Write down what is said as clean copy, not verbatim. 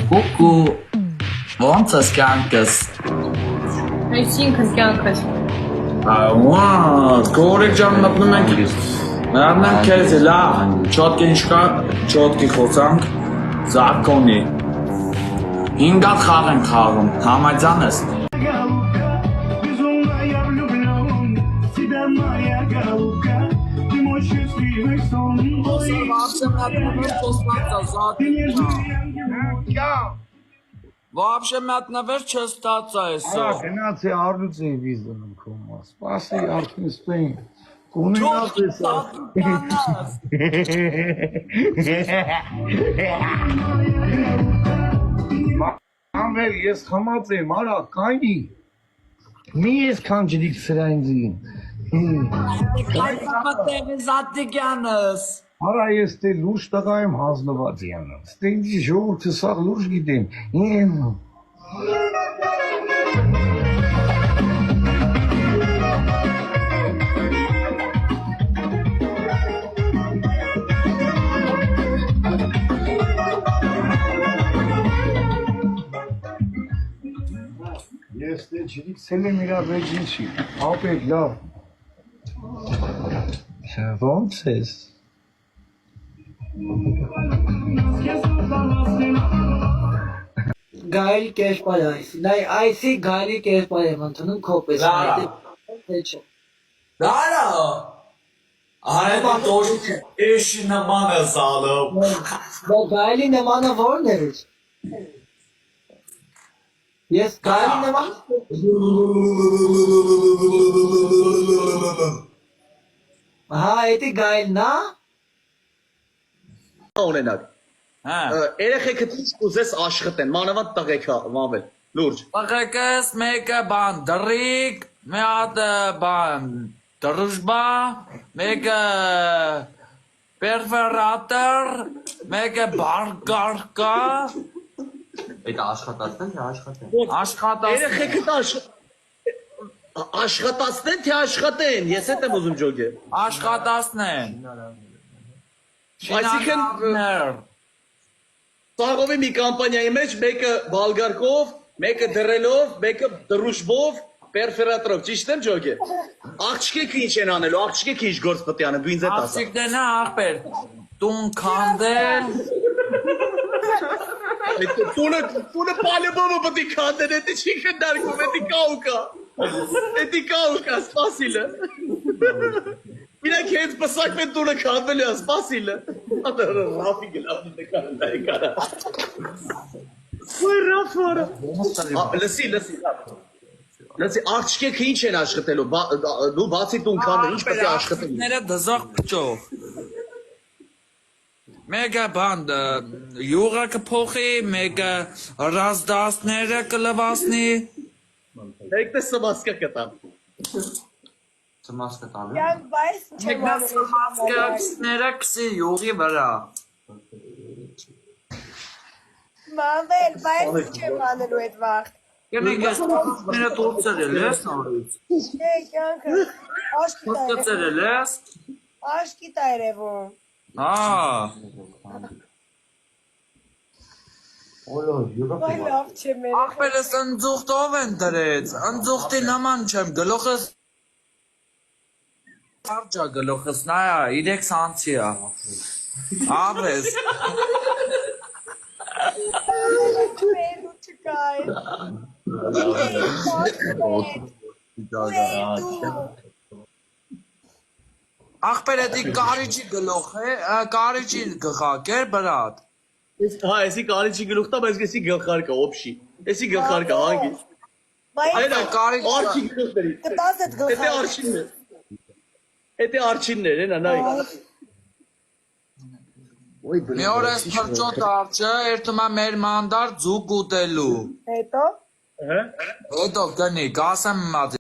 Coucou. Ոնց ես կյանքս։ Այսինքն կյանքս։ Ահա, գորեկ ջան մտնում ենք։ Մեռնեմ քեզ լավ, չոտքի ինչկա, չոտքի խոսանք, զարկոնի։ 5 հատ խաղ ենք խաղում, համաձայն ես։ Вообще մատնավեր չստացա էսա։ Գնացի առյուծի վիզդոնում կոմա։ Սպասի արդյունստին։ Կունենաս էսա։ Ամեր ես խմած եմ, արա կանի։ Մի ես կանջրիկ սրանձին։ Կայտապատեղի զատիկյանս։ Արա ես տե լուրջ տղա եմ հազնված յանը։ Ստենդի ժողորդը սաղ լուրջ գիտեմ։ Ես տե չդիքսել եմ իրա վեջինչի, ապեկ լավ։ Ոնց ես։ Գայլի կերպար այս, այսի գայլի կերպար եմ ընդունում քոպես Դարա։ Դարա։ Արևա տորիք էշի նման է սալում։ Բա գայլի նմանը որն էր։ Ես գայլի նման Հա, էդի գայլն է։ Ունենալ։ Հա։ Երեխեքը ինչ կուզես աշխատեն, մանավանդ տղեկա, մավել, լուրջ։ Տղեկս մեկը բան դրիկ, մի հատ բան դրուժբա, մեկը պերվերատոր, մեկը բարգարկա։ Այդ աշխատացնեն թե աշխատեն։ Աշխատած։ Երեխեքը աշխատացնեն թե աշխատեն, ես հետ եմ ուզում ջոգե։ Աշխատացնեն։ Այսինքն Սաղովի մի կամպանիայի մեջ մեկը բալգարկով, մեկը դրելով, մեկը դրուժբով, պերֆերատորով, ճիշտ եմ ջոգե։ Աղջիկը ինչ են անելու, աղջիկը ինչ գործ պետք է անեն, դու ինձ հետ ասա։ Աղջիկներն ախպեր, տուն քանդել։ Տունը պալեբովը պետք է քանդեն, էդի չի քնդարկում, էդի կաուկա, սպասիլը։ Իրանք հենց պսակվեն տունը քանդվելու է, սպասիլը։ Ռաֆի գլավի նկարնդայի կարա։ Ոյ ռաֆորը։ Լսի, աղջիկեքը ինչ են աշխատելու, դու բացի տուն քանդել, ինչ պետք է աշխատելու։ Ները դզող պճով։ Մեկը բան յուղը կփոխի, մեկը ռազդասները կլվասնի։ Մեկը սմասկա կտամ։ Ծմասկը տալու։ Կյանք բայց Մեկը սմասկները կսի յուղի վրա։ Մավել, բայց չեմ անելու այդ վաղ։ Կենեք ները տորցել ես նորից։ Չէ, կյանքը աշկի Տորցել ես։ աշկի տայրևում։ Վայ լավ չեմ երեխա։ Ախպերս ընձուղտով են դրեց, ընձուղտի նման չեմ, գլոխս Արջա գլոխս նայա, 3 սանցիա։ Ապես։ Չմերու չկայր։ Ախպեր էդի կարիչի գլոխ է, կարիչի գղակ էր բրատ։ Հա, էսի կարիչի գլուխ տա, բայց էսի գլխարկը, օպշի։ Էսի գլխարկը, հանգի։ Այդ կարիչ արչի գլուխների։ Կտաս էդ Էդե գլխարկը։ արչինն է։ Էդե արչիններ են, անայ։ մի օր ես պրճոտ արջը, երդումա մեր մանդար ձուկ ուտելու։ Հետո։ Հետո գնի, կասեմ մատի։